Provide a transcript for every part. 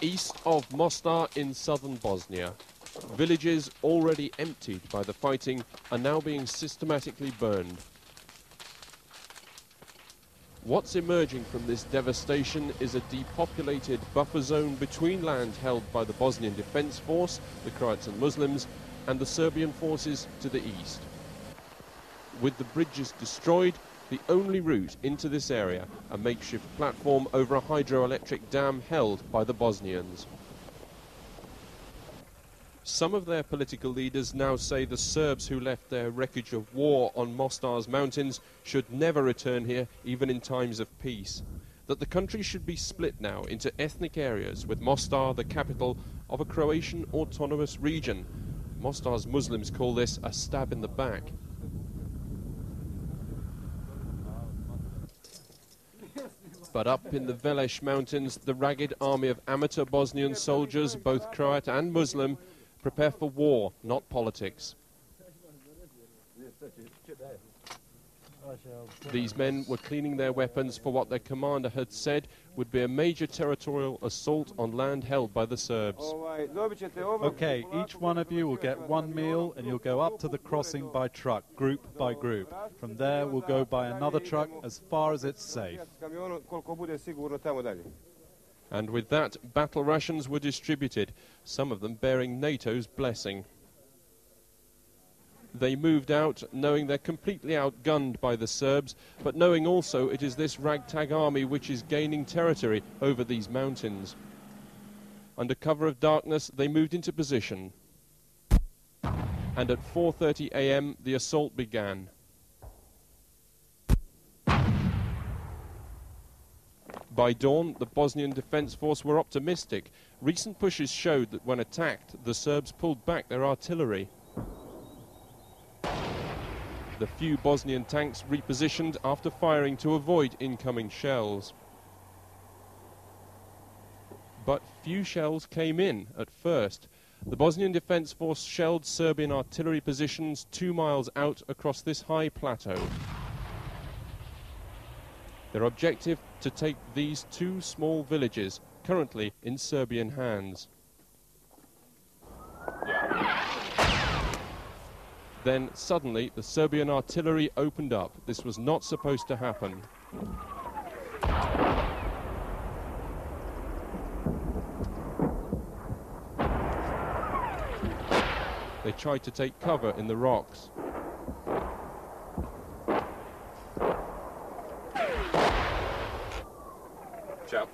East of Mostar in southern Bosnia, villages already emptied by the fighting are now being systematically burned. What's emerging from this devastation is a depopulated buffer zone between land held by the Bosnian Defence Force, the Croats and Muslims, and the Serbian forces to the east. With the bridges destroyed, the only route into this area, a makeshift platform over a hydroelectric dam held by the Bosnians. Some of their political leaders now say the Serbs who left their wreckage of war on Mostar's mountains should never return here, even in times of peace. That the country should be split now into ethnic areas, with Mostar the capital of a Croatian autonomous region. Mostar's Muslims call this a stab in the back. But up in the Veleš mountains, the ragged army of amateur Bosnian soldiers, both Croat and Muslim, prepare for war, not politics. These men were cleaning their weapons for what their commander had said would be a major territorial assault on land held by the Serbs. Okay, each one of you will get one meal and you'll go up to the crossing by truck, group by group. From there we'll go by another truck as far as it's safe. And with that, battle rations were distributed, some of them bearing NATO's blessing. They moved out knowing they're completely outgunned by the Serbs, but knowing also it is this ragtag army which is gaining territory over these mountains. Under cover of darkness, they moved into position. And at 4:30 a.m. the assault began. By dawn, the Bosnian Defence Force were optimistic. Recent pushes showed that when attacked, the Serbs pulled back their artillery. The few Bosnian tanks repositioned after firing to avoid incoming shells. But few shells came in at first. The Bosnian Defence Force shelled Serbian artillery positions 2 miles out across this high plateau. Their objective, to take these 2 small villages, currently in Serbian hands. Then, suddenly, the Serbian artillery opened up. This was not supposed to happen. They tried to take cover in the rocks. Ciao.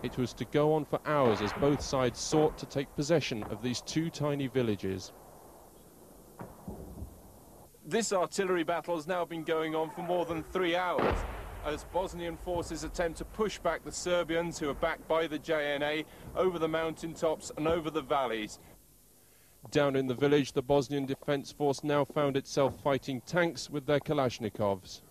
It was to go on for hours as both sides sought to take possession of these 2 tiny villages. This artillery battle has now been going on for more than 3 hours as Bosnian forces attempt to push back the Serbians, who are backed by the JNA, over the mountaintops and over the valleys. Down in the village, the Bosnian Defence Force now found itself fighting tanks with their Kalashnikovs.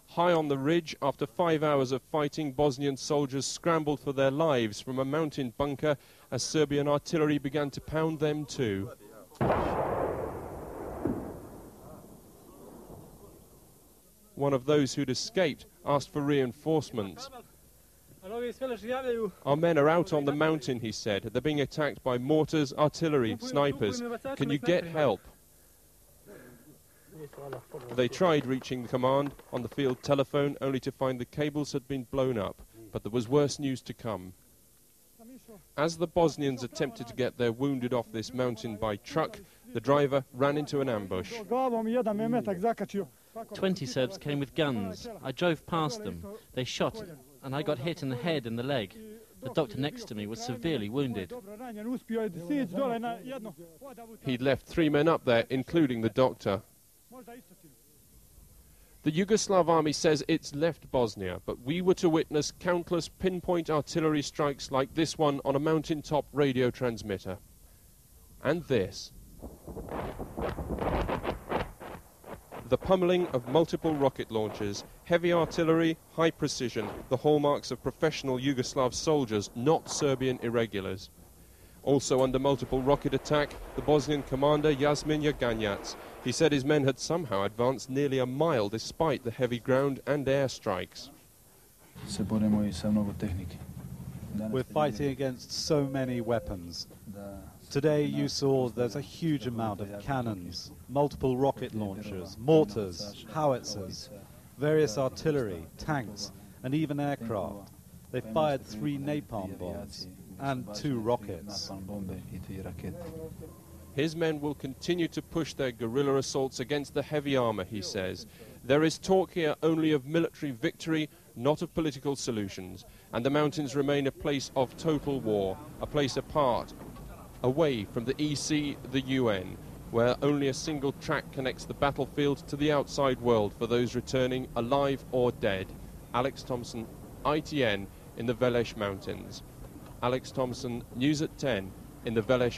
High on the ridge, after 5 hours of fighting, Bosnian soldiers scrambled for their lives from a mountain bunker as Serbian artillery began to pound them too. One of those who'd escaped asked for reinforcements. Our men are out on the mountain, he said. They're being attacked by mortars, artillery, snipers. Can you get help? They tried reaching the command on the field telephone, only to find the cables had been blown up. But there was worse news to come. As the Bosnians attempted to get their wounded off this mountain by truck, the driver ran into an ambush. 20 Serbs came with guns. I drove past them. They shot, and I got hit in the head and the leg. The doctor next to me was severely wounded. He'd left 3 men up there, including the doctor. The Yugoslav army says it's left Bosnia, but we were to witness countless pinpoint artillery strikes like this one on a mountaintop radio transmitter. And this. the pummeling of multiple rocket launchers, heavy artillery, high precision, the hallmarks of professional Yugoslav soldiers, not Serbian irregulars. Also under multiple rocket attack, the Bosnian commander Jasmin Jaganjac. He said his men had somehow advanced nearly a mile despite the heavy ground and air strikes. We're fighting against so many weapons. Today you saw there's a huge amount of cannons, multiple rocket launchers, mortars, howitzers, various artillery, tanks, and even aircraft. They fired 3 napalm bombs and 2 rockets. His men will continue to push their guerrilla assaults against the heavy armor, he says. There is talk here only of military victory, not of political solutions, and the mountains remain a place of total war, a place apart, away from the EC, the UN, where only a single track connects the battlefield to the outside world for those returning alive or dead. Alex Thompson, ITN, in the Veleš Mountains. Alex Thompson, News at 10, in the Veleš